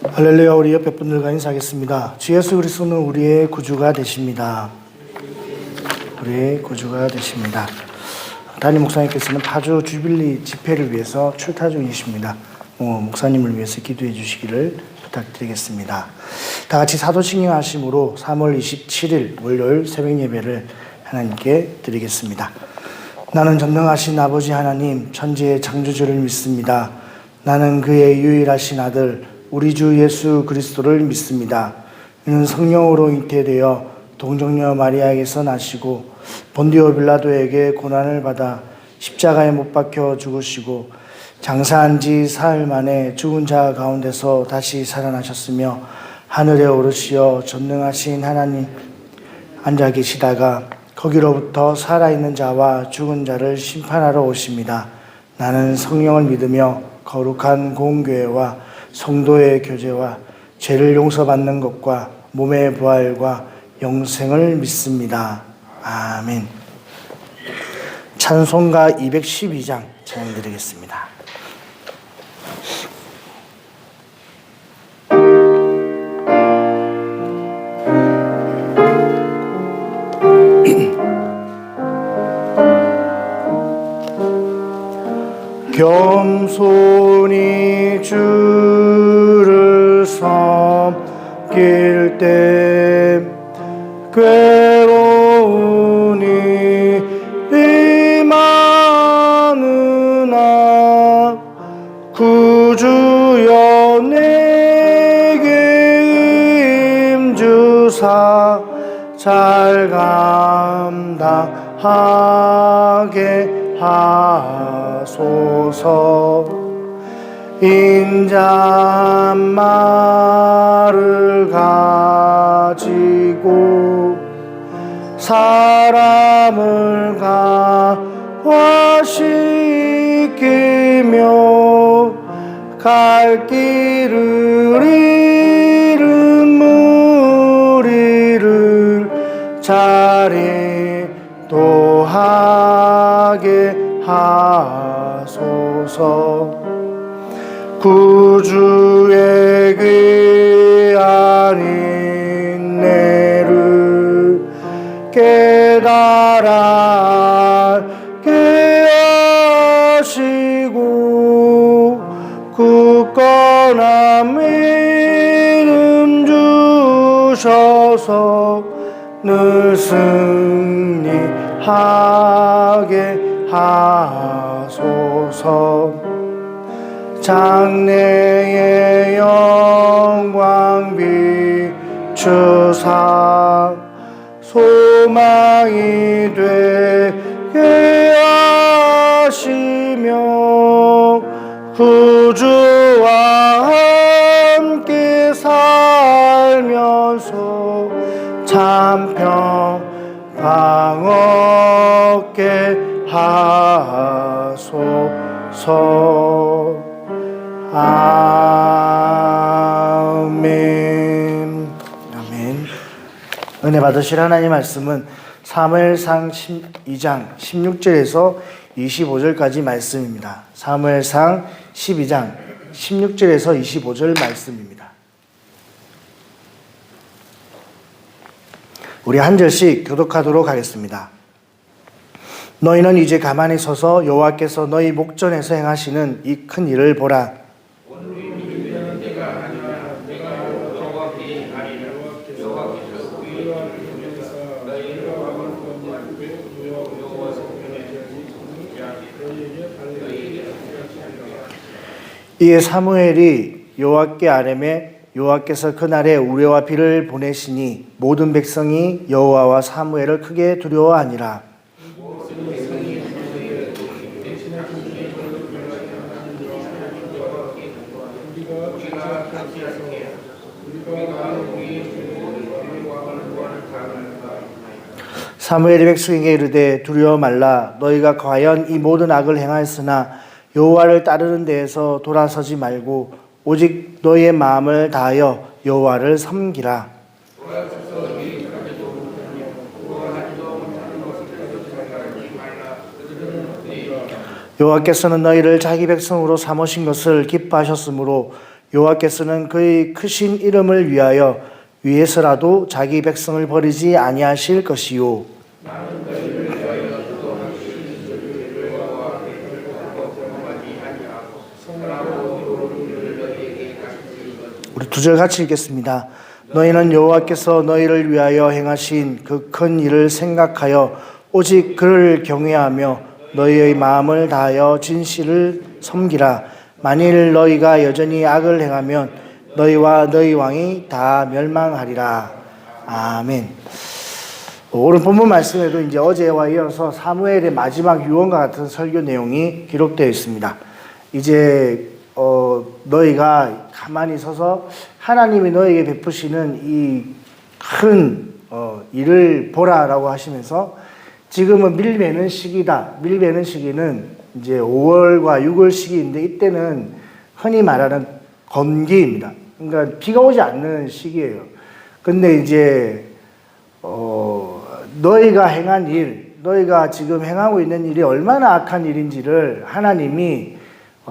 할렐루야. 우리 옆에 분들과 인사하겠습니다. 주 예수 그리스도는 우리의 구주가 되십니다. 우리의 구주가 되십니다. 담임 목사님께서는 파주 주빌리 집회를 위해서 출타 중이십니다. 목사님을 위해서 기도해 주시기를 부탁드리겠습니다. 다 같이 사도신경 하심으로 3월 27일 월요일 새벽 예배를 하나님께 드리겠습니다. 나는 전능하신 아버지 하나님 천지의 창조주를 믿습니다. 나는 그의 유일하신 아들 우리 주 예수 그리스도를 믿습니다. 이는 성령으로 잉태되어 동정녀 마리아에게서 나시고 본디오 빌라도에게 고난을 받아 십자가에 못 박혀 죽으시고 장사한 지 사흘 만에 죽은 자 가운데서 다시 살아나셨으며 하늘에 오르시어 전능하신 하나님 앉아 계시다가 거기로부터 살아있는 자와 죽은 자를 심판하러 오십니다. 나는 성령을 믿으며 거룩한 공교회와 성도의 교제와 죄를 용서받는 것과 몸의 부활과 영생을 믿습니다. 아멘. 찬송가 212장 찬양드리겠습니다. 겸손히 주를 섬길 때 괴로운 일이 많으나 구주여 내게 힘주사 잘 감당하게 하소서. 인자말을 가지고 사람을 감화시키며 갈 길을 잃은 무리를 자리도하게 하소서. 구주의 귀한 인내를 깨달아 알게 하시고 굳건한 믿음 주셔서 늘 승리하게 하소서. 장래의 영광 비추사 소망이 되게 하시며 구주와 함께 살면서 참 평강 얻게 하소서. 아멘. 아멘. 은혜 받으실 하나님 말씀은 사무엘상 12장 16절에서 25절까지 말씀입니다. 사무엘상 12장 16절에서 25절 말씀입니다. 우리 한 절씩 교독하도록 하겠습니다. 너희는 이제 가만히 서서 여호와께서 너희 목전에서 행하시는 이 큰 일을 보라. 이에 사무엘이 여호와께 아뢰매 여호와께서 그날에 우레와 비를 보내시니 모든 백성이 여호와와 사무엘을 크게 두려워하니라. 사무엘이 백성에게 이르되 두려워 말라. 너희가 과연 이 모든 악을 행하였으나 여호와를 따르는 데에서 돌아서지 말고 오직 너희의 마음을 다하여 여호와를 섬기라. 여호와께서는 너희를 자기 백성으로 삼으신 것을 기뻐하셨으므로 여호와께서는 그의 크신 이름을 위하여 위해서라도 자기 백성을 버리지 아니하실 것이요. 우리 두 절 같이 읽겠습니다. 너희는 여호와께서 너희를 위하여 행하신 그 큰 일을 생각하여 오직 그를 경외하며 너희의 마음을 다하여 진실을 섬기라. 만일 너희가 여전히 악을 행하면 너희와 너희 왕이 다 멸망하리라. 아멘. 오늘 본문 말씀에도 이제 어제와 이어서 사무엘의 마지막 유언과 같은 설교 내용이 기록되어 있습니다. 이제 너희가 가만히 서서 하나님이 너희에게 베푸시는 이 큰 일을 보라라고 하시면서 지금은 밀매는 시기다. 밀매는 시기는 이제 5월과 6월 시기인데 이때는 흔히 말하는 건기입니다. 그러니까 비가 오지 않는 시기예요. 근데 이제 너희가 행한 일, 너희가 지금 행하고 있는 일이 얼마나 악한 일인지를 하나님이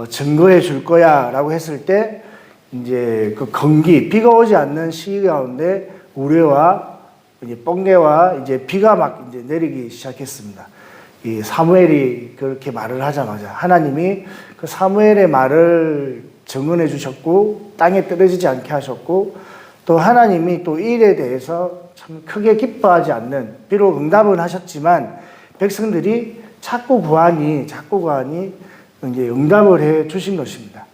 증거해 줄 거야 라고 했을 때 이제 그 건기, 비가 오지 않는 시기 가운데 우레와 이제 뻥개와 이제 비가 막 이제 내리기 시작했습니다. 이 사무엘이 그렇게 말을 하자마자 하나님이 그 사무엘의 말을 증언해 주셨고 땅에 떨어지지 않게 하셨고 또 하나님이 또 이 일에 대해서 참 크게 기뻐하지 않는, 비록 응답은 하셨지만 백성들이 자꾸 구하니 이제 응답을 해 주신 것입니다.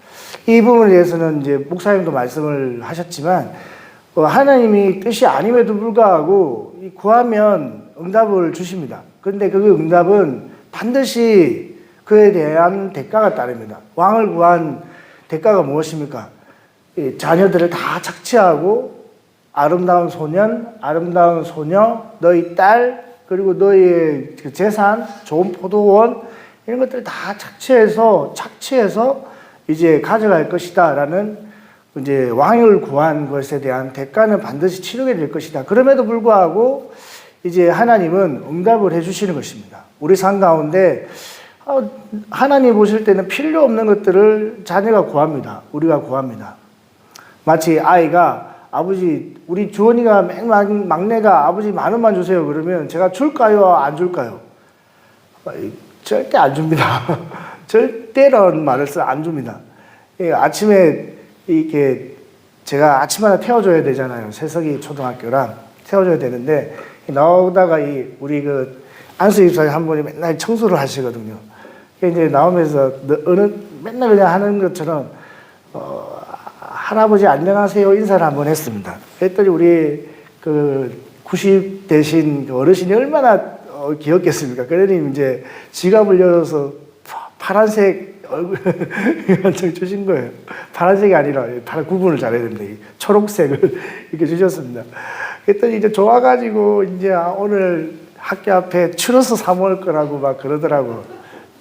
이 부분에 대해서는 이제 목사님도 말씀을 하셨지만 하나님이 뜻이 아님에도 불구하고 구하면 응답을 주십니다. 그런데 그 응답은 반드시 그에 대한 대가가 따릅니다. 왕을 구한 대가가 무엇입니까? 자녀들을 다 착취하고 아름다운 소년, 아름다운 소녀, 너희 딸, 그리고 너희의 재산, 좋은 포도원 이런 것들을 다 착취해서 이제 가져갈 것이다라는 이제 왕을 구한 것에 대한 대가는 반드시 치르게 될 것이다. 그럼에도 불구하고 이제 하나님은 응답을 해주시는 것입니다. 우리 삶 가운데 하나님 보실 때는 필요 없는 것들을 자녀가 구합니다. 우리가 구합니다. 마치 아이가 아버지, 우리 주원이가 막내가 아버지 10,000원만 주세요. 그러면 제가 줄까요? 안 줄까요? 절대 안 줍니다. 절대라는 말을 안 줍니다. 아침에 이렇게 제가 아침마다 태워줘야 되잖아요. 세석이 초등학교랑 태워줘야 되는데 나오다가 우리 그 안수 집사님 한 분이 맨날 청소를 하시거든요. 이제 나오면서 맨날 그냥 하는 것처럼 할아버지 안녕하세요 인사를 한번 했습니다. 그랬더니 우리 그 90 되신 어르신이 얼마나 귀엽겠습니까? 그러니 이제 지갑을 열어서 파란색 얼굴 한장 주신 거예요. 파란색이 아니라 구분을 잘해야 됩니다. 초록색을 이렇게 주셨습니다. 그랬더니 이제 좋아가지고 이제 오늘 학교 앞에 추러스 사 먹을 거라고 막 그러더라고.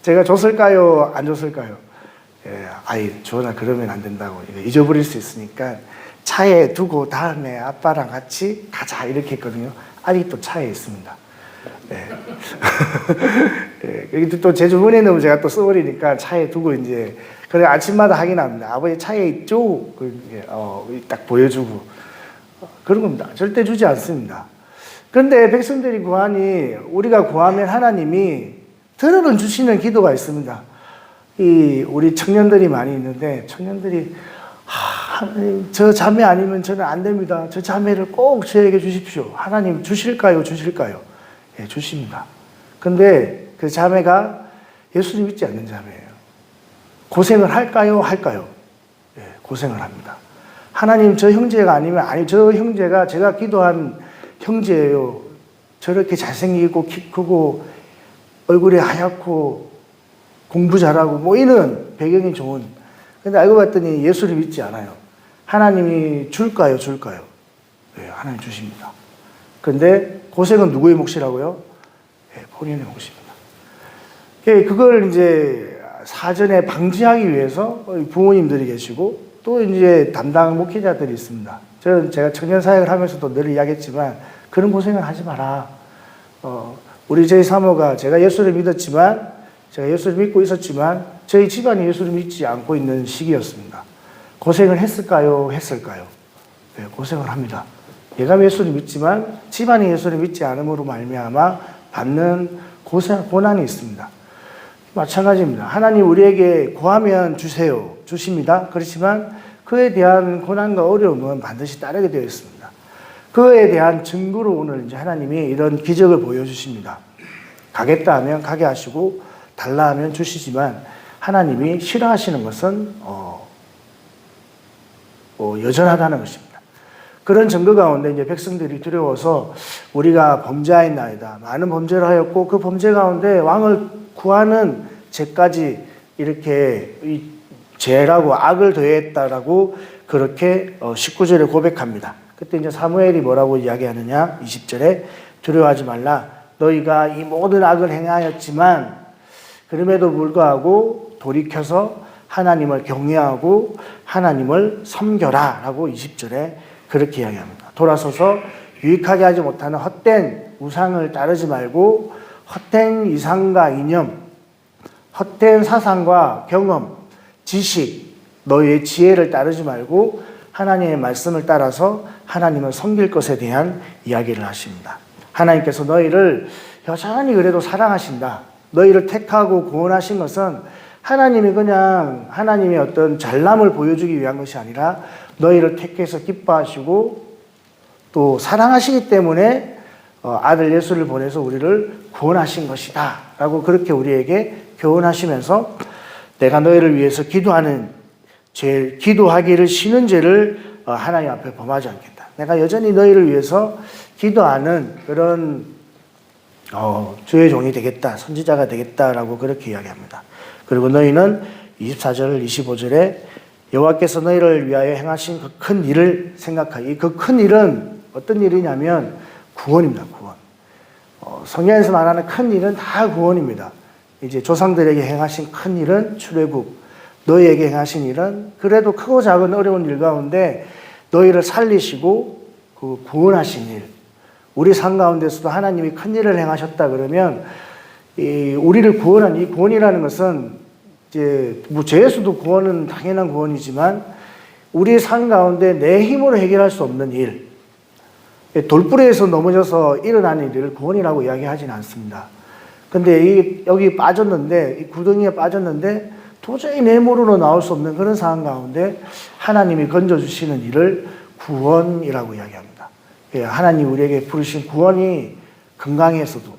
제가 줬을까요? 안 줬을까요? 아이 주원아 그러면 안 된다고. 이거 잊어버릴 수 있으니까 차에 두고 다음에 아빠랑 같이 가자 이렇게 했거든요. 아직도 차에 있습니다. 여기 또 제 주머니에 제가 또 써버리니까 차에 두고 이제 그래 아침마다 하긴 합니다. 아버지 차에 있죠? 딱 보여주고 그런 겁니다. 절대 주지 않습니다. 그런데 백성들이 구하니 우리가 구하면 하나님이 들어는 주시는 기도가 있습니다. 우리 청년들이 많이 있는데 청년들이 하나님 저 자매 아니면 저는 안 됩니다. 저 자매를 꼭 저에게 주십시오. 하나님 주실까요? 예, 주십니다. 근데 그 자매가 예수님 믿지 않는 자매예요. 고생을 할까요? 예, 고생을 합니다. 하나님 저 형제가 아니면 저 형제가 제가 기도한 형제예요. 저렇게 잘생기고 키 크고 얼굴이 하얗고 공부 잘하고 뭐 이런 배경이 좋은. 근데 알고 봤더니 예수를 믿지 않아요. 하나님이 줄까요? 네, 하나님 주십니다. 근데 고생은 누구의 몫이라고요? 네, 본인의 몫입니다. 그걸 이제 사전에 방지하기 위해서 부모님들이 계시고 또 이제 담당 목회자들이 있습니다. 제가 청년 사역을 하면서도 늘 이야기했지만 그런 고생을 하지 마라. 우리 저희 사모가 제가 예수를 믿고 있었지만 저희 집안이 예수를 믿지 않고 있는 시기였습니다. 고생을 했을까요? 했을까요? 네, 고생을 합니다. 얘가 예수를 믿지만 집안이 예수를 믿지 않음으로 말미암아 받는 고난이 있습니다. 마찬가지입니다. 하나님 우리에게 구하면 주세요. 주십니다. 그렇지만 그에 대한 고난과 어려움은 반드시 따르게 되어 있습니다. 그에 대한 증거로 오늘 이제 하나님이 이런 기적을 보여주십니다. 가겠다 하면 가게 하시고 달라 하면 주시지만 하나님이 싫어하시는 것은 여전하다는 것입니다. 그런 증거 가운데 이제 백성들이 두려워서 우리가 범죄하였나이다. 많은 범죄를 하였고 그 범죄 가운데 왕을 구하는 죄까지 이렇게 죄라고 악을 더했다라고 그렇게 19절에 고백합니다. 그때 이제 사무엘이 뭐라고 이야기하느냐? 20절에 두려워하지 말라. 너희가 이 모든 악을 행하였지만 그럼에도 불구하고 돌이켜서 하나님을 경외하고 하나님을 섬겨라 라고 20절에 그렇게 이야기합니다. 돌아서서 유익하게 하지 못하는 헛된 우상을 따르지 말고 헛된 이상과 이념, 헛된 사상과 경험, 지식, 너희의 지혜를 따르지 말고 하나님의 말씀을 따라서 하나님을 섬길 것에 대한 이야기를 하십니다. 하나님께서 너희를 여전히 그래도 사랑하신다. 너희를 택하고 구원하신 것은 하나님이 그냥 하나님의 어떤 잘남을 보여주기 위한 것이 아니라 너희를 택해서 기뻐하시고 또 사랑하시기 때문에 아들 예수를 보내서 우리를 구원하신 것이다 라고 그렇게 우리에게 교훈하시면서 내가 너희를 위해서 기도하기를 쉬는 죄를 하나님 앞에 범하지 않겠다. 내가 여전히 너희를 위해서 기도하는 그런 주의 종이 되겠다, 선지자가 되겠다라고 그렇게 이야기합니다. 그리고 너희는 24절, 25절에 여호와께서 너희를 위하여 행하신 그 큰 일을 생각하여 이 그 큰 일은 어떤 일이냐면 구원입니다. 구원. 성경에서 말하는 큰 일은 다 구원입니다. 이제 조상들에게 행하신 큰 일은 출애굽, 너희에게 행하신 일은 그래도 크고 작은 어려운 일 가운데 너희를 살리시고 그 구원하신 일. 우리 삶 가운데서도 하나님이 큰 일을 행하셨다 그러면 우리를 구원한 이 구원이라는 것은 이제 죄에서도 구원은 당연한 구원이지만 우리의 삶 가운데 내 힘으로 해결할 수 없는 일, 돌부리에서 넘어져서 일어나는 일을 구원이라고 이야기하지는 않습니다. 근데 여기 빠졌는데, 이 구덩이에 빠졌는데 도저히 내 몸으로 나올 수 없는 그런 상황 가운데 하나님이 건져주시는 일을 구원이라고 이야기합니다. 하나님 우리에게 부르신 구원이 건강에서도,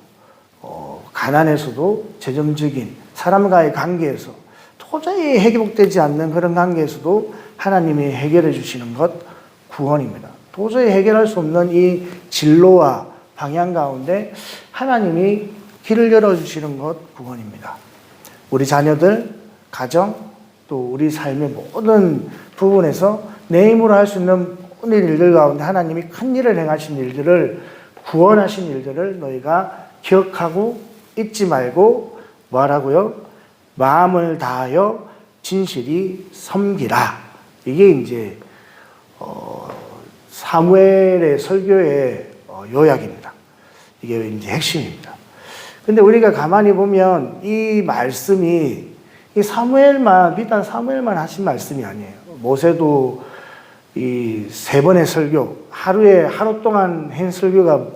가난에서도, 재정적인 사람과의 관계에서 도저히 회복되지 않는 그런 관계에서도 하나님이 해결해 주시는 것 구원입니다. 도저히 해결할 수 없는 이 진로와 방향 가운데 하나님이 길을 열어주시는 것 구원입니다. 우리 자녀들, 가정, 또 우리 삶의 모든 부분에서 내 힘으로 할 수 있는 모든 일들 가운데 하나님이 큰 일을 행하신 일들을, 구원하신 일들을 너희가 기억하고 잊지 말고 뭐하라고요? 마음을 다하여 진실이 섬기라. 이게 이제 사무엘의 설교의 요약입니다. 이게 이제 핵심입니다. 근데 우리가 가만히 보면 이 말씀이 비단 사무엘만 하신 말씀이 아니에요. 모세도 이 3번의 설교, 하루 동안 한 설교가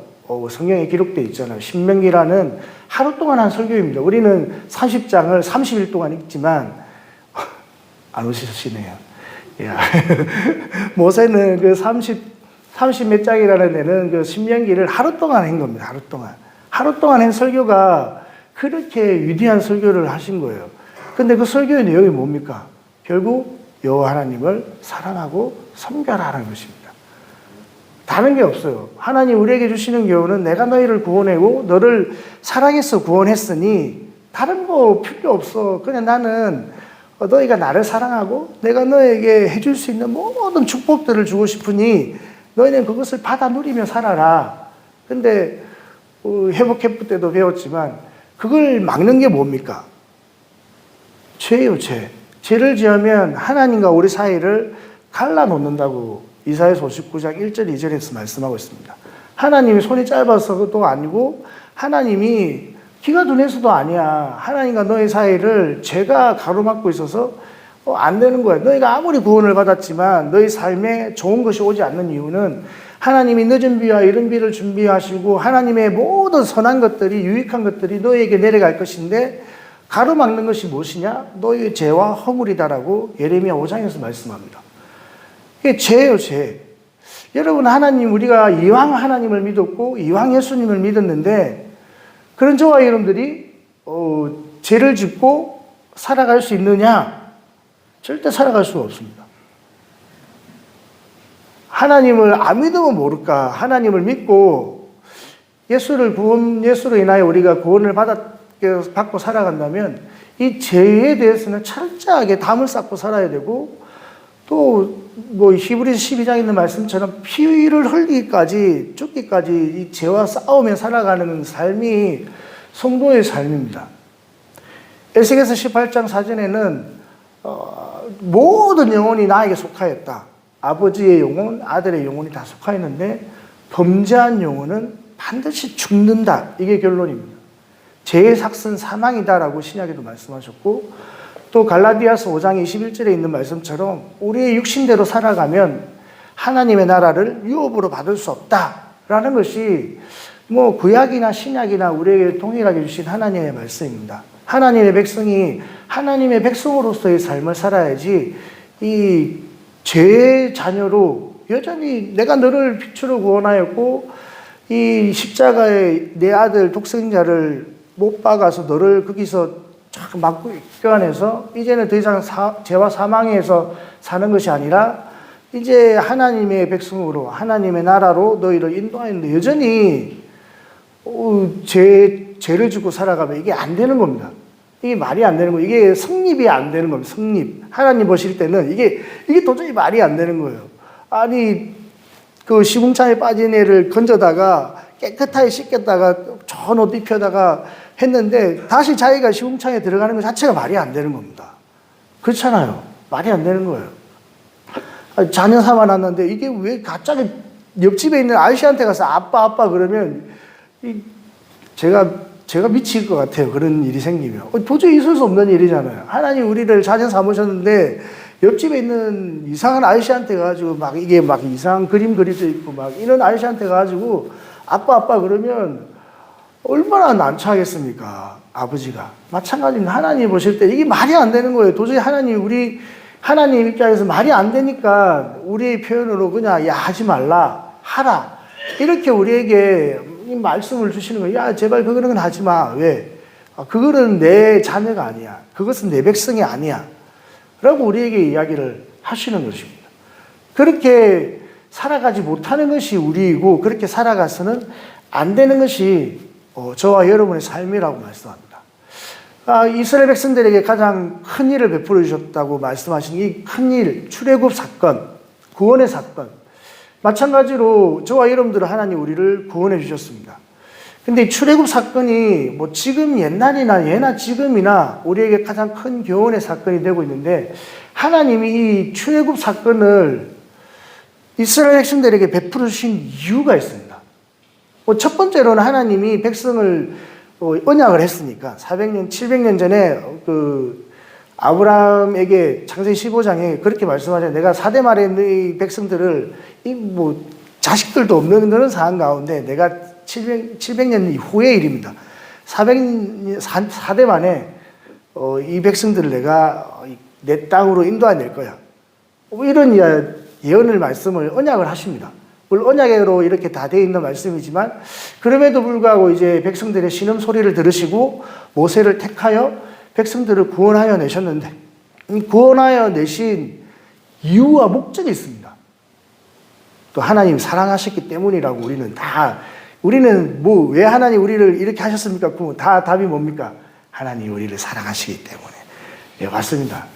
성경에 기록되어 있잖아요. 신명기라는 하루 동안 한 설교입니다. 우리는 30장을 30일 동안 읽지만 안 오시시네요. 모세는 그 30 몇 장이라는 데는 그 신명기를 하루 동안 한 겁니다. 하루 동안 한 설교가 그렇게 위대한 설교를 하신 거예요. 근데 그 설교의 내용이 뭡니까? 결국 여호와 하나님을 사랑하고 섬겨라라는 것입니다. 다른 게 없어요. 하나님 우리에게 주시는 교훈은 내가 너희를 구원하고 너를 사랑해서 구원했으니 다른 거 필요 없어. 그냥 나는 너희가 나를 사랑하고 내가 너에게 해줄 수 있는 모든 축복들을 주고 싶으니 너희는 그것을 받아 누리며 살아라. 근데 회복 캠프 때도 배웠지만 그걸 막는 게 뭡니까? 죄예요, 죄. 죄를 지으면 하나님과 우리 사이를 갈라놓는다고 이사야서 59장 1절 2절에서 말씀하고 있습니다. 하나님이 손이 짧아서도 아니고 하나님이 기가 둔해서도 아니야. 하나님과 너의 사이를 죄가 가로막고 있어서 안 되는 거예요. 너희가 아무리 구원을 받았지만 너희 삶에 좋은 것이 오지 않는 이유는 하나님이 늦은 비와 이른 비를 준비하시고 하나님의 모든 선한 것들이 유익한 것들이 너희에게 내려갈 것인데 가로막는 것이 무엇이냐? 너희의 죄와 허물이다라고 예레미야 5장에서 말씀합니다. 이게 죄예요, 죄. 여러분, 하나님, 우리가 이왕 하나님을 믿었고 이왕 예수님을 믿었는데 그런 저와 여러분들이 죄를 짓고 살아갈 수 있느냐? 절대 살아갈 수가 없습니다. 하나님을 안 믿으면 모를까? 하나님을 믿고 예수로 인하여 우리가 구원을 받고 살아간다면 이 죄에 대해서는 철저하게 담을 쌓고 살아야 되고 또 히브리서 12장에 있는 말씀처럼 피를 흘리기까지 죽기까지 이 죄와 싸우며 살아가는 삶이 성도의 삶입니다. 에스겔서 18장 4절에는 모든 영혼이 나에게 속하였다. 아버지의 영혼, 아들의 영혼이 다 속하였는데 범죄한 영혼은 반드시 죽는다. 이게 결론입니다. 죄의 삭은 사망이다라고 신약에도 말씀하셨고 또 갈라디아서 5장 21절에 있는 말씀처럼 우리의 육신대로 살아가면 하나님의 나라를 유업으로 받을 수 없다라는 것이 구약이나 신약이나 우리에게 동일하게 주신 하나님의 말씀입니다. 하나님의 백성이 하나님의 백성으로서의 삶을 살아야지 이 죄의 자녀로 여전히 내가 너를 빛으로 구원하였고 이 십자가에 내 아들 독생자를 못 박아서 너를 거기서 쫙 막고 껴안아서 이제는 더 이상 죄와 사망에서 사는 것이 아니라 이제 하나님의 백성으로 하나님의 나라로 너희를 인도하는데 여전히 죄를 짓고 살아가면 이게 안 되는 겁니다. 이게 말이 안 되는 거예요. 이게 성립이 안 되는 겁니다. 성립. 하나님 보실 때는 이게 도저히 말이 안 되는 거예요. 아니, 그 시궁창에 빠진 애를 건져다가 깨끗하게 씻겼다가 좋은 옷 입혀다가 했는데 다시 자기가 시궁창에 들어가는 것 자체가 말이 안 되는 겁니다. 그렇잖아요. 말이 안 되는 거예요. 자녀 삼아놨는데 이게 왜 갑자기 옆집에 있는 아저씨한테 가서 아빠 그러면 제가 미칠 것 같아요. 그런 일이 생기면. 도저히 있을 수 없는 일이잖아요. 하나님 우리를 자녀 삼으셨는데 옆집에 있는 이상한 아저씨한테 가지고 막 이상한 그림 그려져 있고 막 이런 아저씨한테 가지고 아빠 그러면 얼마나 난처하겠습니까? 아버지가. 마찬가지입니다. 하나님 보실 때 이게 말이 안 되는 거예요. 도저히 하나님 입장에서 말이 안 되니까 우리의 표현으로 그냥 하지 말라, 하라. 이렇게 우리에게 이 말씀을 주시는 거예요. 야, 제발 그거는 하지 마. 왜? 그거는 내 자녀가 아니야. 그것은 내 백성이 아니야. 라고 우리에게 이야기를 하시는 것입니다. 그렇게 살아가지 못하는 것이 우리이고 그렇게 살아가서는 안 되는 것이 저와 여러분의 삶이라고 말씀합니다. 이스라엘 백성들에게 가장 큰 일을 베풀어 주셨다고 말씀하신 이 큰 일, 출애굽 사건, 구원의 사건. 마찬가지로 저와 여러분들은 하나님 우리를 구원해 주셨습니다. 근데 이 출애굽 사건이 지금 옛날이나 예나 지금이나 우리에게 가장 큰 교훈의 사건이 되고 있는데 하나님이 이 출애굽 사건을 이스라엘 백성들에게 베풀어 주신 이유가 있습니다. 첫 번째로는 하나님이 백성을 언약을 했으니까 400년, 700년 전에 아브라함에게 창세기 15장에 그렇게 말씀하잖아요. 내가 사대말의 너희 백성들을 자식들도 없는 그런 상황 가운데 내가 700년 후의 일입니다. 4대 만에 이 백성들을 내가 내 땅으로 인도해낼 거야. 이런 예언을 말씀을 언약을 하십니다. 물론 언약으로 이렇게 다 되어 있는 말씀이지만 그럼에도 불구하고 이제 백성들의 신음 소리를 들으시고 모세를 택하여 백성들을 구원하여 내셨는데 이 구원하여 내신 이유와 목적이 있습니다. 또 하나님 사랑하셨기 때문이라고 우리는 왜 하나님 우리를 이렇게 하셨습니까? 다 답이 뭡니까? 하나님 우리를 사랑하시기 때문에. 예, 맞습니다.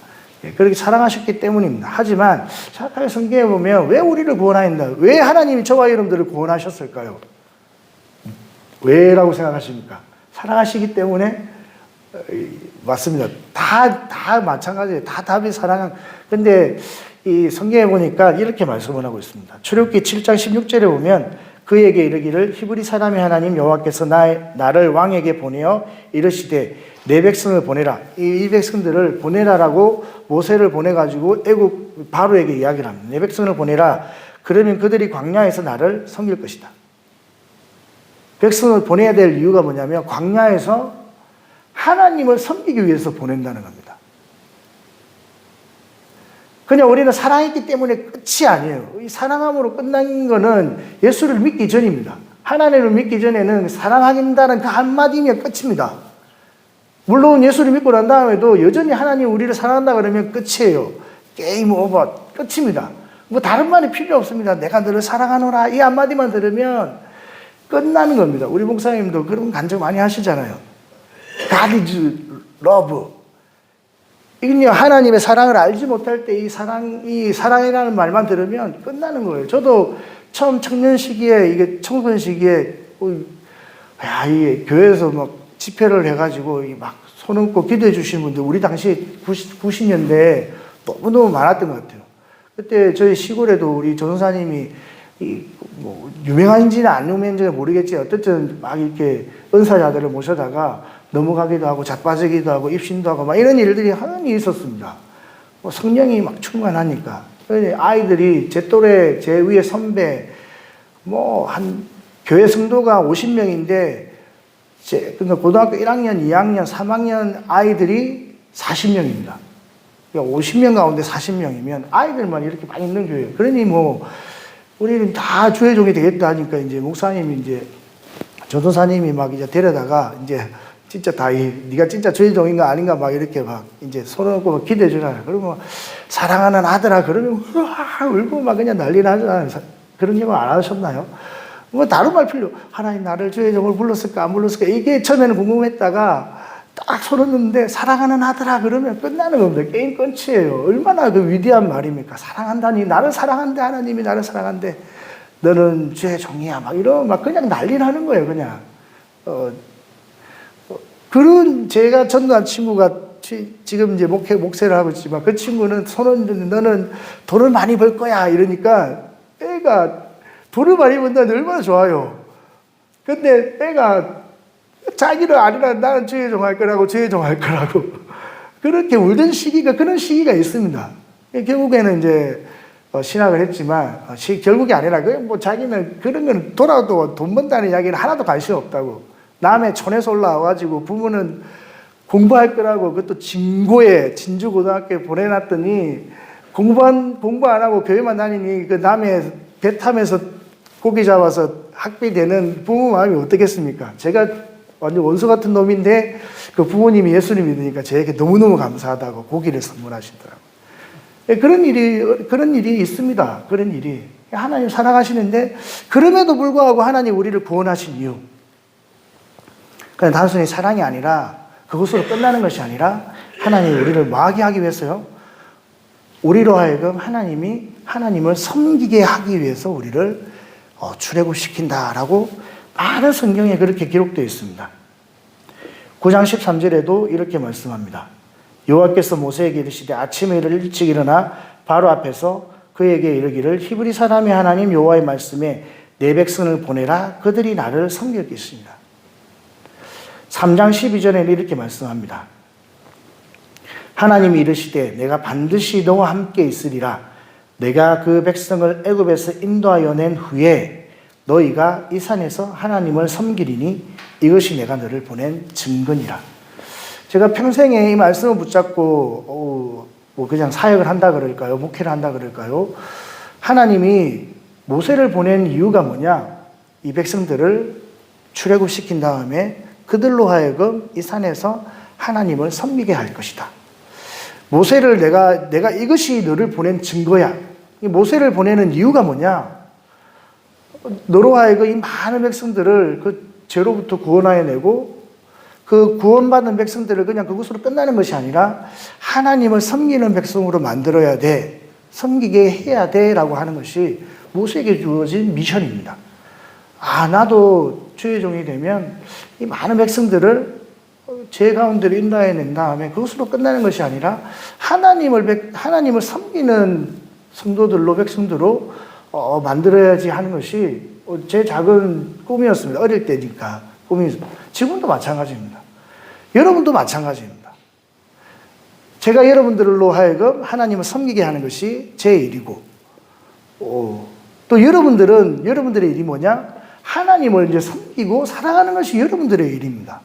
예, 그렇게 사랑하셨기 때문입니다. 하지만 정확하게 성경에 보면 왜 우리를 구원하였나? 왜 하나님이 저와 여러분들을 구원하셨을까요? 왜라고 생각하십니까? 사랑하시기 때문에 맞습니다. 다 마찬가지예요. 다 답이 근데 이 성경에 보니까 이렇게 말씀을 하고 있습니다. 출애굽기 7장 16절에 보면 그에게 이르기를 히브리 사람의 하나님 여호와께서 나를 왕에게 보내어 이르시되 내 백성을 보내라. 이 백성들을 보내라라고 모세를 보내가지고 애굽 바로에게 이야기를 합니다. 내 백성을 보내라. 그러면 그들이 광야에서 나를 섬길 것이다. 백성을 보내야 될 이유가 뭐냐면 광야에서 하나님을 섬기기 위해서 보낸다는 겁니다. 그냥 우리는 사랑했기 때문에 끝이 아니에요. 이 사랑함으로 끝난 거는 예수를 믿기 전입니다. 하나님을 믿기 전에는 사랑한다는 그 한마디면 끝입니다. 물론 예수를 믿고 난 다음에도 여전히 하나님 우리를 사랑한다 그러면 끝이에요. 게임 오버, 끝입니다. 뭐 다른 말이 필요 없습니다. 내가 너를 사랑하노라 이 한마디만 들으면 끝나는 겁니다. 우리 목사님도 그런 간증 많이 하시잖아요. God is love. 이건요, 하나님의 사랑을 알지 못할 때 이 사랑이라는 말만 들으면 끝나는 거예요. 저도 처음 청년 시기에, 이게 청소년 시기에, 이게 교회에서 막 집회를 해가지고 막 손 얹고 기도해 주시는 분들, 우리 당시 90년대에 너무너무 많았던 것 같아요. 그때 저희 시골에도 우리 전도사님이 뭐 유명한지는 안 유명한지는 모르겠지. 어쨌든 막 이렇게 은사자들을 모셔다가 넘어가기도 하고 자빠지기도 하고 입신도 하고 막 이런 일들이 하나님 있었습니다. 뭐 성령이 막 충만하니까. 아이들이 제 또래, 제 위에 선배, 뭐 한 교회 성도가 50명인데 그러니까 고등학교 1학년, 2학년, 3학년 아이들이 40명입니다. 그러니까 50명 가운데 40명이면 아이들만 이렇게 많이 있는 교회예요. 그러니 뭐 우리는 다 주의 종이 되겠다 하니까 이제 목사님이 이제 전도사님이 막 이제 데려다가 이제 진짜 네가 진짜 주의 종인가 아닌가 막 이렇게 막 이제 손을 얹고 막 기대해 주잖아요. 그러면 사랑하는 아들아 그러면 울고 막 그냥 난리 나잖아요. 그런 경우 안 하셨나요? 뭐 다른 말 필요. 하나님 나를 주의 종을 불렀을까 안 불렀을까 이게 처음에는 궁금했다가 딱 손 얹는데 사랑하는 아들아 그러면 끝나는 겁니다. 게임 끝이에요. 얼마나 그 위대한 말입니까? 사랑한다니 나를 사랑한대 하나님이 나를 사랑한대 너는 주의 종이야 막 이러면 막 그냥 난리 나는 거예요. 그냥 그런 제가 전도한 친구가 지금 이제 목회를 하고 있지만 그 친구는 손 얹는데 너는 돈을 많이 벌 거야 이러니까 애가 돈을 많이 번다니 얼마나 좋아요. 근데 애가 자기를 아니라 나는 주의 종 할 거라고 주의 종 할 거라고 그렇게 울던 시기가 그런 시기가 있습니다. 결국에는 이제 신학을 했지만 결국이 아니라 뭐 자기는 그런 건 돌아도 돈 번다는 이야기는 하나도 관심 없다고 남의 촌에서 올라와가지고 부모는 공부할 거라고 그것도 진주고등학교에 보내놨더니 공부 안 하고 교회만 다니니 그 남의 배 타면서 고기 잡아서 학비 되는 부모 마음이 어떻겠습니까? 제가 완전 원수 같은 놈인데 그 부모님이 예수님 믿으니까 저에게 너무너무 감사하다고 고기를 선물하시더라고요. 그런 일이 있습니다. 그런 일이. 하나님 사랑하시는데 그럼에도 불구하고 하나님 우리를 구원하신 이유. 그냥 단순히 사랑이 아니라 그것으로 끝나는 것이 아니라 하나님이 우리를 뭐하게 하기 위해서요? 우리로 하여금 하나님을 섬기게 하기 위해서 우리를 출애굽시킨다라고 많은 성경에 그렇게 기록되어 있습니다. 9장 13절에도 이렇게 말씀합니다. 여호와께서 모세에게 이르시되 아침에 일찍 일어나 바로 앞에서 그에게 이르기를 히브리 사람의 하나님 여호와의 말씀에 내 백성을 보내라 그들이 나를 섬길 것이니라. 3장 12절에는 이렇게 말씀합니다. 하나님이 이르시되 내가 반드시 너와 함께 있으리라. 내가 그 백성을 애굽에서 인도하여 낸 후에 너희가 이 산에서 하나님을 섬기리니 이것이 내가 너를 보낸 증거니라. 제가 평생에 이 말씀을 붙잡고 뭐 그냥 사역을 한다 그럴까요? 목회를 한다 그럴까요? 하나님이 모세를 보낸 이유가 뭐냐? 이 백성들을 출애굽시킨 다음에 그들로 하여금 이 산에서 하나님을 섬기게 할 것이다. 모세를 내가 이것이 너를 보낸 증거야. 모세를 보내는 이유가 뭐냐? 너로 하여금 이 많은 백성들을 그 죄로부터 구원하여내고 그 구원받은 백성들을 그냥 그것으로 끝나는 것이 아니라 하나님을 섬기는 백성으로 만들어야 돼. 섬기게 해야 돼. 라고 하는 것이 모세에게 주어진 미션입니다. 나도 주의 종이 되면 이 많은 백성들을 제 가운데로 인도해낸 다음에 그것으로 끝나는 것이 아니라 하나님을 섬기는 성도들로 백성들로 만들어야지 하는 것이 제 작은 꿈이었습니다. 어릴 때니까 꿈이. 지금도 마찬가지입니다. 여러분도 마찬가지입니다. 제가 여러분들로 하여금 하나님을 섬기게 하는 것이 제 일이고, 또 여러분들의 일이 뭐냐? 하나님을 이제 섬기고 사랑하는 것이 여러분들의 일입니다.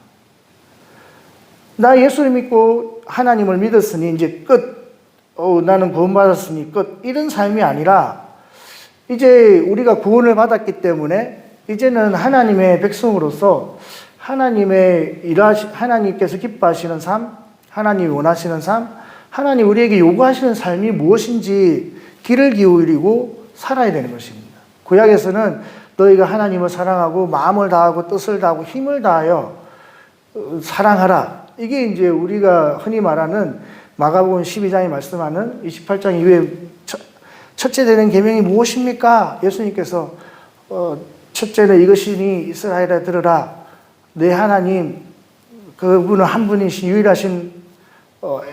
나 예수를 믿고 하나님을 믿었으니 이제 끝. 나는 구원받았으니 끝. 이런 삶이 아니라 이제 우리가 구원을 받았기 때문에 이제는 하나님의 백성으로서 하나님께서 기뻐하시는 삶, 하나님이 원하시는 삶, 하나님 우리에게 요구하시는 삶이 무엇인지 귀를 기울이고 살아야 되는 것입니다. 구약에서는 너희가 하나님을 사랑하고 마음을 다하고 뜻을 다하고 힘을 다하여 사랑하라. 이게 이제 우리가 흔히 말하는 마가복음 12장에 말씀하는 28장 이후에 첫째 되는 계명이 무엇입니까? 예수님께서 첫째는 이것이니 이스라엘아 들으라. 내 하나님 그분은 한 분이신 유일하신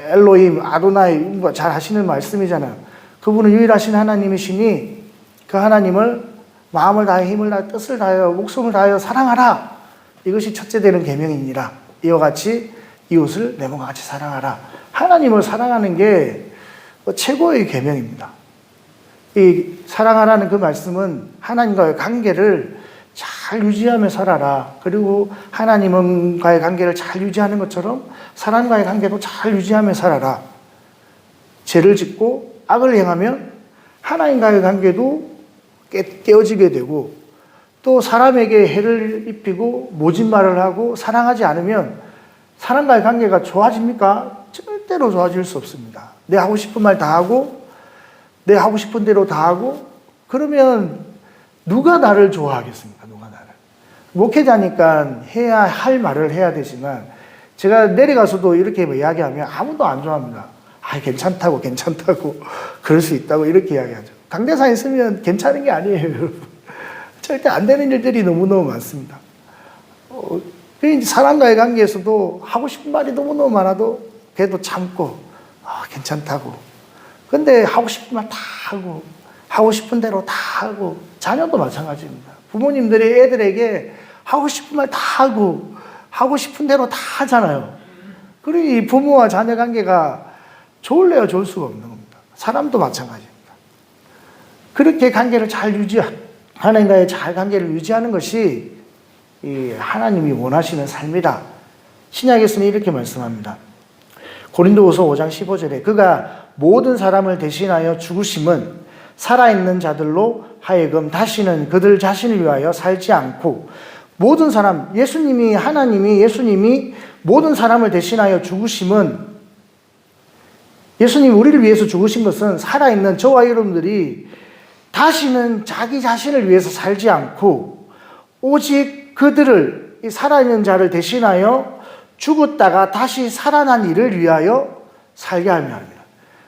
엘로힘 아도나이 잘 하시는 말씀이잖아요. 그분은 유일하신 하나님이시니 그 하나님을 마음을 다해 힘을 다해 뜻을 다하여 목숨을 다하여 사랑하라. 이것이 첫째 되는 계명이니라. 이와 같이 이웃을 내 몸과 같이 사랑하라. 하나님을 사랑하는 게 최고의 계명입니다. 이 사랑하라는 그 말씀은 하나님과의 관계를 잘 유지하며 살아라. 그리고 하나님과의 관계를 잘 유지하는 것처럼 사람과의 관계도 잘 유지하며 살아라. 죄를 짓고 악을 행하면 하나님과의 관계도 깨어지게 되고 또 사람에게 해를 입히고 모진 말을 하고 사랑하지 않으면 사람과의 관계가 좋아집니까? 절대로 좋아질 수 없습니다. 내 하고 싶은 말 다 하고 내 하고 싶은 대로 다 하고 그러면 누가 나를 좋아하겠습니까? 누가 나를. 목회자니까 해야 할 말을 해야 되지만 제가 내려가서도 이렇게 이야기하면 아무도 안 좋아합니다. 괜찮다고 그럴 수 있다고 이렇게 이야기하죠. 강대상에 있으면 괜찮은 게 아니에요, 여러분. 절대 안 되는 일들이 너무너무 많습니다. 사람과의 관계에서도 하고 싶은 말이 너무너무 많아도 그래도 참고 괜찮다고. 근데 하고 싶은 말 다 하고 하고 싶은 대로 다 하고 자녀도 마찬가지입니다. 부모님들이 애들에게 하고 싶은 말 다 하고 하고 싶은 대로 다 하잖아요. 그리고 이 부모와 자녀 관계가 좋을래야 좋을 수가 없는 겁니다. 사람도 마찬가지입니다. 그렇게 관계를 잘 하나님과의 잘 관계를 유지하는 것이 이 하나님이 원하시는 삶이다. 신약에서는 이렇게 말씀합니다. 고린도후서 5장 15절에 그가 모든 사람을 대신하여 죽으심은 살아있는 자들로 하여금 다시는 그들 자신을 위하여 살지 않고 모든 사람, 예수님이 모든 사람을 대신하여 죽으심은 예수님이 우리를 위해서 죽으신 것은 살아있는 저와 여러분들이 다시는 자기 자신을 위해서 살지 않고 오직 그들을 살아있는 자를 대신하여 죽었다가 다시 살아난 이를 위하여 살게 하며 합니다.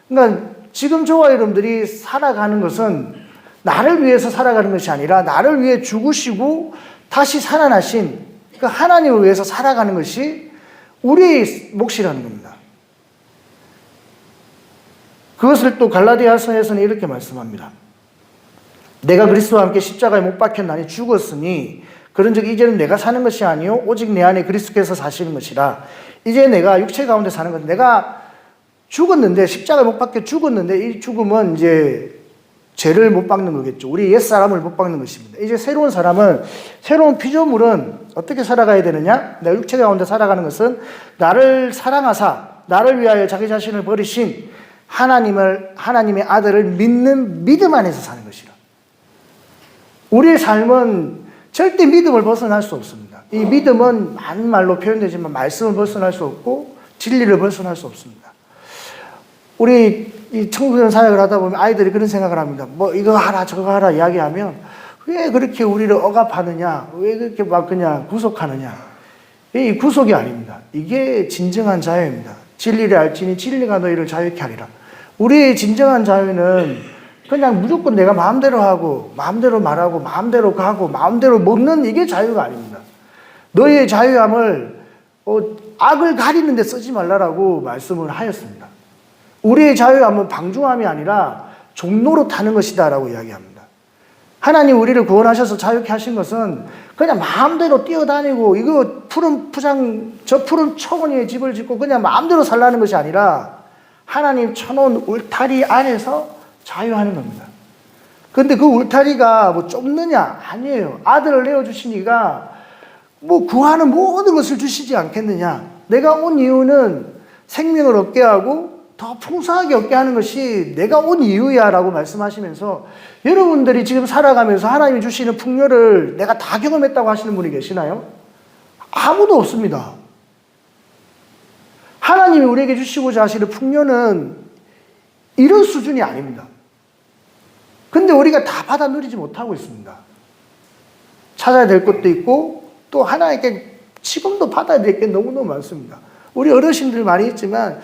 그러니까 지금 저와 여러분들이 살아가는 것은 나를 위해서 살아가는 것이 아니라 나를 위해 죽으시고 다시 살아나신 그 하나님을 위해서 살아가는 것이 우리의 몫이라는 겁니다. 그것을 또 갈라디아서에서는 이렇게 말씀합니다. 내가 그리스도와 함께 십자가에 못 박혔나니 죽었으니 그런즉 이제는 내가 사는 것이 아니요 오직 내 안에 그리스도께서 사시는 것이라. 이제 내가 육체 가운데 사는 것, 내가 죽었는데 십자가에 못 박혀 죽었는데 이 죽음은 이제 죄를 못 박는 거겠죠. 우리 옛사람을 못 박는 것입니다. 이제 새로운 피조물은 어떻게 살아가야 되느냐? 내가 육체 가운데 살아가는 것은 나를 사랑하사 나를 위하여 자기 자신을 버리신 하나님의 아들을 믿는 믿음 안에서 사는 것이라. 우리의 삶은 절대 믿음을 벗어날 수 없습니다. 이 믿음은 많은 말로 표현되지만 말씀을 벗어날 수 없고 진리를 벗어날 수 없습니다. 우리 이 청소년 사역을 하다 보면 아이들이 그런 생각을 합니다. 뭐 이거 하라 저거 하라 이야기하면 왜 그렇게 우리를 억압하느냐, 왜 그렇게 막 그냥 구속하느냐. 이 구속이 아닙니다. 이게 진정한 자유입니다. 진리를 알지니 진리가 너희를 자유케 하리라. 우리의 진정한 자유는 그냥 무조건 내가 마음대로 하고 마음대로 말하고 마음대로 가고 마음대로 먹는 이게 자유가 아닙니다. 너희의 자유함을 악을 가리는 데 쓰지 말라라고 말씀을 하였습니다. 우리의 자유함은 방종함이 아니라 종로로 타는 것이다 라고 이야기합니다. 하나님 우리를 구원하셔서 자유케 하신 것은 그냥 마음대로 뛰어다니고 이거 푸른 푸장 저 푸른 초원위에 집을 짓고 그냥 마음대로 살라는 것이 아니라 하나님 쳐놓은 울타리 안에서 자유하는 겁니다. 근데 그 울타리가 뭐 좁느냐? 아니에요. 아들을 내어주시니까 뭐 구하는 모든 것을 주시지 않겠느냐? 내가 온 이유는 생명을 얻게 하고 더 풍성하게 얻게 하는 것이 내가 온 이유야 라고 말씀하시면서 여러분들이 지금 살아가면서 하나님이 주시는 풍요를 내가 다 경험했다고 하시는 분이 계시나요? 아무도 없습니다. 하나님이 우리에게 주시고자 하시는 풍요는 이런 수준이 아닙니다. 근데 우리가 다 받아 누리지 못하고 있습니다. 찾아야 될 것도 있고 또 하나님께 지금도 받아야 될 게 너무너무 많습니다. 우리 어르신들 많이 있지만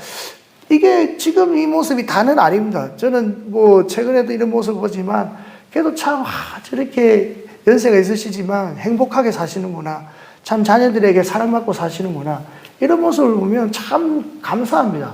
이게 지금 이 모습이 다는 아닙니다. 저는 뭐 최근에도 이런 모습을 보지만 그래도 참 저렇게 연세가 있으시지만 행복하게 사시는구나. 참 자녀들에게 사랑받고 사시는구나. 이런 모습을 보면 참 감사합니다.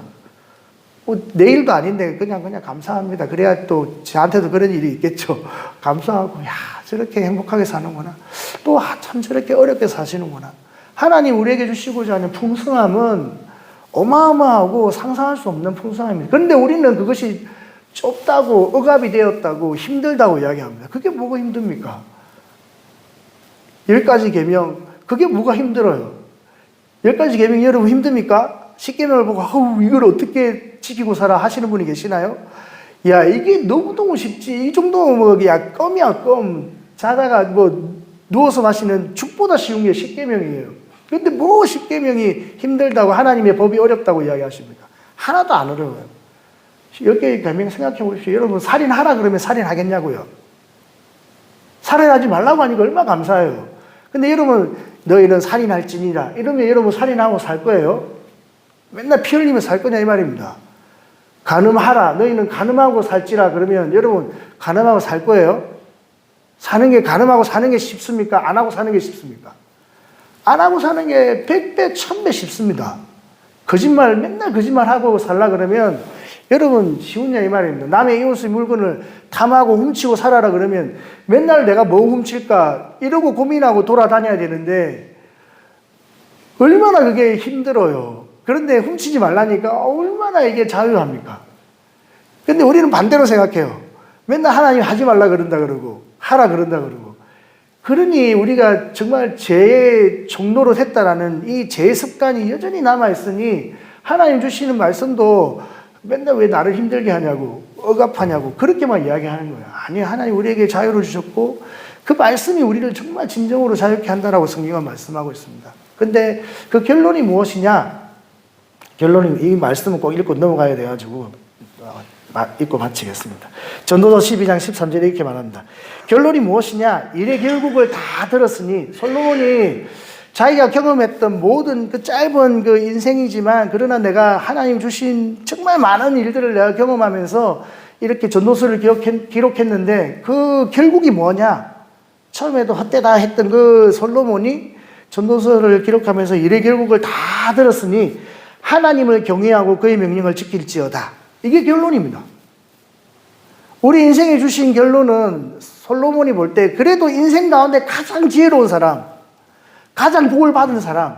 뭐 내일도 아닌데 그냥 감사합니다. 그래야 또 저한테도 그런 일이 있겠죠. 감사하고 야 저렇게 행복하게 사는구나. 또 참 저렇게 어렵게 사시는구나. 하나님 우리에게 주시고자 하는 풍성함은 어마어마하고 상상할 수 없는 풍성함입니다. 그런데 우리는 그것이 좁다고 억압이 되었다고 힘들다고 이야기합니다. 그게 뭐가 힘듭니까? 10가지 계명 그게 뭐가 힘들어요? 10가지 계명 여러분 힘듭니까? 10계명을 보고 이걸 어떻게 지키고 살아 하시는 분이 계시나요? 야 이게 너무너무 쉽지. 이 정도면 뭐 야 껌이야 껌. 자다가 뭐 누워서 마시는 죽보다 쉬운 게 10계명이에요. 근데 뭐 10계명이 힘들다고 하나님의 법이 어렵다고 이야기하십니까? 하나도 안 어려워요. 10개의 계명 생각해 보십시오. 여러분 살인하라 그러면 살인하겠냐고요? 살인하지 말라고 하니까 얼마나 감사해요. 근데 여러분 너희는 살인할지니라 이러면 여러분 살인하고 살 거예요? 맨날 피 흘리며 살 거냐 이 말입니다. 간음하라 너희는 간음하고 살지라 그러면 여러분 간음하고 살 거예요? 간음하고 사는 게 쉽습니까? 안 하고 사는 게 쉽습니까? 안 하고 사는 게 100배, 1000배 쉽습니다. 맨날 거짓말하고 살라 그러면 여러분 쉬우냐 이 말입니다. 남의 이웃의 물건을 탐하고 훔치고 살아라 그러면 맨날 내가 뭐 훔칠까 이러고 고민하고 돌아다녀야 되는데 얼마나 그게 힘들어요. 그런데 훔치지 말라니까 얼마나 이게 자유합니까? 근데 우리는 반대로 생각해요. 맨날 하나님 하지 말라 그런다 그러고 하라 그런다 그러고 그러니 우리가 정말 죄의 종로로 했다라는 이 죄의 습관이 여전히 남아있으니 하나님 주시는 말씀도 맨날 왜 나를 힘들게 하냐고 억압하냐고 그렇게만 이야기하는 거예요. 아니 하나님 우리에게 자유를 주셨고 그 말씀이 우리를 정말 진정으로 자유케 한다라고 성경은 말씀하고 있습니다. 근데 그 결론이 무엇이냐? 결론이 이 말씀은 꼭 읽고 넘어가야 돼가지고 읽고 마치겠습니다. 전도서 12장 13절에 이렇게 말합니다. 결론이 무엇이냐? 일의 결국을 다 들었으니 솔로몬이 자기가 경험했던 모든 그 짧은 그 인생이지만 그러나 내가 하나님 주신 정말 많은 일들을 내가 경험하면서 이렇게 전도서를 기록했는데 그 결국이 뭐냐? 처음에도 헛되다 했던 그 솔로몬이 전도서를 기록하면서 일의 결국을 다 들었으니 하나님을 경외하고 그의 명령을 지킬지어다. 이게 결론입니다. 우리 인생에 주신 결론은 솔로몬이 볼 때 그래도 인생 가운데 가장 지혜로운 사람, 가장 복을 받은 사람,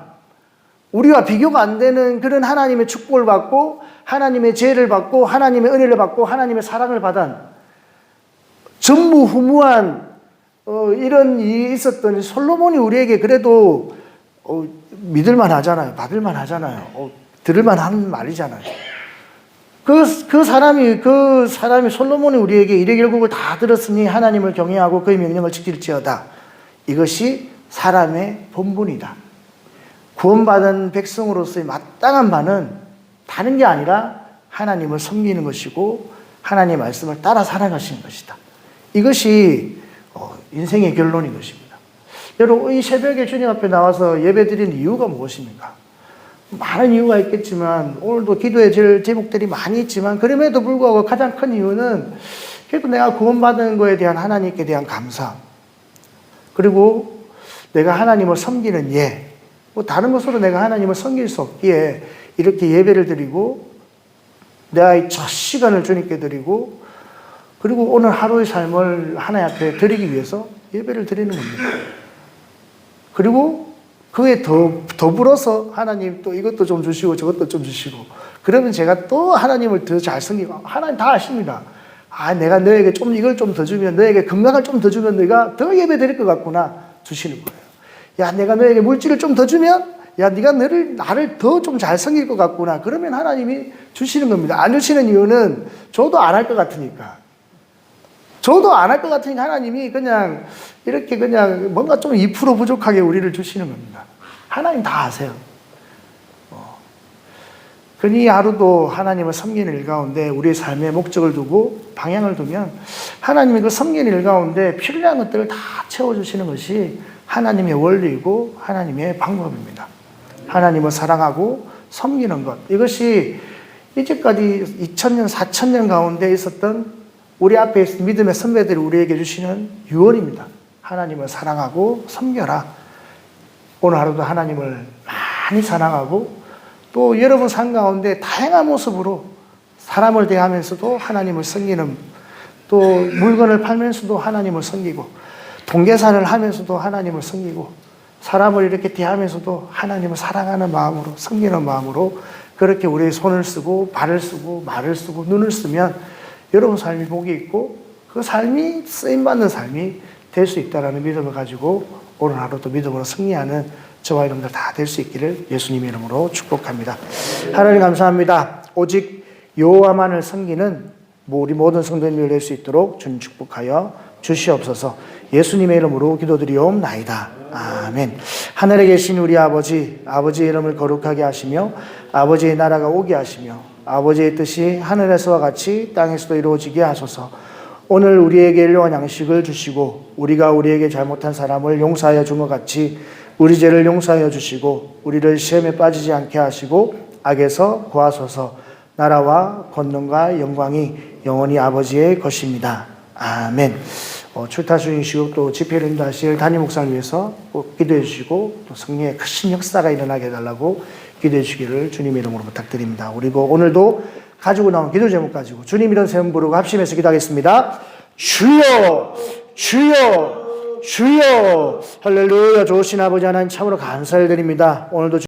우리와 비교가 안 되는 그런 하나님의 축복을 받고 하나님의 지혜를 받고 하나님의 은혜를 받고 하나님의 사랑을 받은 전무후무한 이런 일이 있었던 솔로몬이 우리에게 그래도 믿을만 하잖아요. 받을만 하잖아요. 들을만 하는 말이잖아요. 그 사람이 솔로몬이 우리에게 일의 결국을 다 들었으니 하나님을 경외하고 그의 명령을 지킬지어다. 이것이 사람의 본분이다. 구원받은 백성으로서의 마땅한 바는 다른 게 아니라 하나님을 섬기는 것이고 하나님의 말씀을 따라 살아가시는 것이다. 이것이 인생의 결론인 것입니다. 여러분 이 새벽에 주님 앞에 나와서 예배드리는 이유가 무엇입니까? 많은 이유가 있겠지만 오늘도 기도의 제목들이 많이 있지만 그럼에도 불구하고 가장 큰 이유는 그래도 내가 구원받은 거에 대한 하나님께 대한 감사 그리고 내가 하나님을 섬기는 뭐 다른 것으로 내가 하나님을 섬길 수 없기에 이렇게 예배를 드리고 내가 첫 시간을 주님께 드리고 그리고 오늘 하루의 삶을 하나님 앞에 드리기 위해서 예배를 드리는 겁니다. 그리고 그에 더불어서 하나님 또 이것도 좀 주시고 저것도 좀 주시고, 그러면 제가 또 하나님을 더 잘 섬기고, 하나님 다 아십니다. 아, 내가 너에게 좀 이걸 좀 더 주면, 너에게 건강을 좀 더 주면 너가 더 예배 드릴 것 같구나 주시는 거예요. 야, 내가 너에게 물질을 좀 더 주면, 야, 네가 나를 더 좀 잘 섬길 것 같구나. 그러면 하나님이 주시는 겁니다. 안 주시는 이유는 저도 안 할 것 같으니까. 저도 안 할 것 같으니까 하나님이 그냥 이렇게 그냥 뭔가 좀 2% 부족하게 우리를 주시는 겁니다. 하나님 다 아세요. 그니 하루도 하나님을 섬기는 일 가운데 우리의 삶의 목적을 두고 방향을 두면 하나님이 그 섬기는 일 가운데 필요한 것들을 다 채워주시는 것이 하나님의 원리이고 하나님의 방법입니다. 하나님을 사랑하고 섬기는 것, 이것이 이제까지 2000년, 4000년 가운데 있었던 우리 앞에 있는 믿음의 선배들이 우리에게 주시는 유언입니다. 하나님을 사랑하고 섬겨라. 오늘 하루도 하나님을 많이 사랑하고 또 여러분 삶 가운데 다양한 모습으로 사람을 대하면서도 하나님을 섬기는, 또 물건을 팔면서도 하나님을 섬기고, 동계산을 하면서도 하나님을 섬기고, 사람을 이렇게 대하면서도 하나님을 사랑하는 마음으로, 섬기는 마음으로 그렇게 우리의 손을 쓰고 발을 쓰고 말을 쓰고 눈을 쓰면 여러분 삶이 복이 있고 그 삶이 쓰임받는 삶이 될 수 있다는 믿음을 가지고 오늘 하루도 믿음으로 승리하는 저와 여러분들 다 될 수 있기를 예수님의 이름으로 축복합니다. 하나님 감사합니다. 오직 여호와만을 섬기는 우리 모든 성도님을 낼 수 있도록 주님 축복하여 주시옵소서. 예수님의 이름으로 기도드리옵나이다. 아멘. 하늘에 계신 우리 아버지, 아버지의 이름을 거룩하게 하시며 아버지의 나라가 오게 하시며 아버지의 뜻이 하늘에서와 같이 땅에서도 이루어지게 하소서. 오늘 우리에게 일용할 양식을 주시고 우리가 우리에게 잘못한 사람을 용서하여 준 것 같이 우리 죄를 용서하여 주시고 우리를 시험에 빠지지 않게 하시고 악에서 구하소서. 나라와 권능과 영광이 영원히 아버지의 것입니다. 아멘. 출타 중이시고 또 집회를 인도하실 담임 목사를 위해서 꼭 기도해 주시고 또 성령의 크신 역사가 일어나게 해달라고 기도해 주시기를 주님의 이름으로 부탁드립니다. 그리고 오늘도 가지고 나온 기도 제목 가지고 주님 이름 세움 부르고 합심해서 기도하겠습니다. 주여 주여 주여. 할렐루야. 좋으신 아버지 하나님 참으로 감사를 드립니다. 오늘도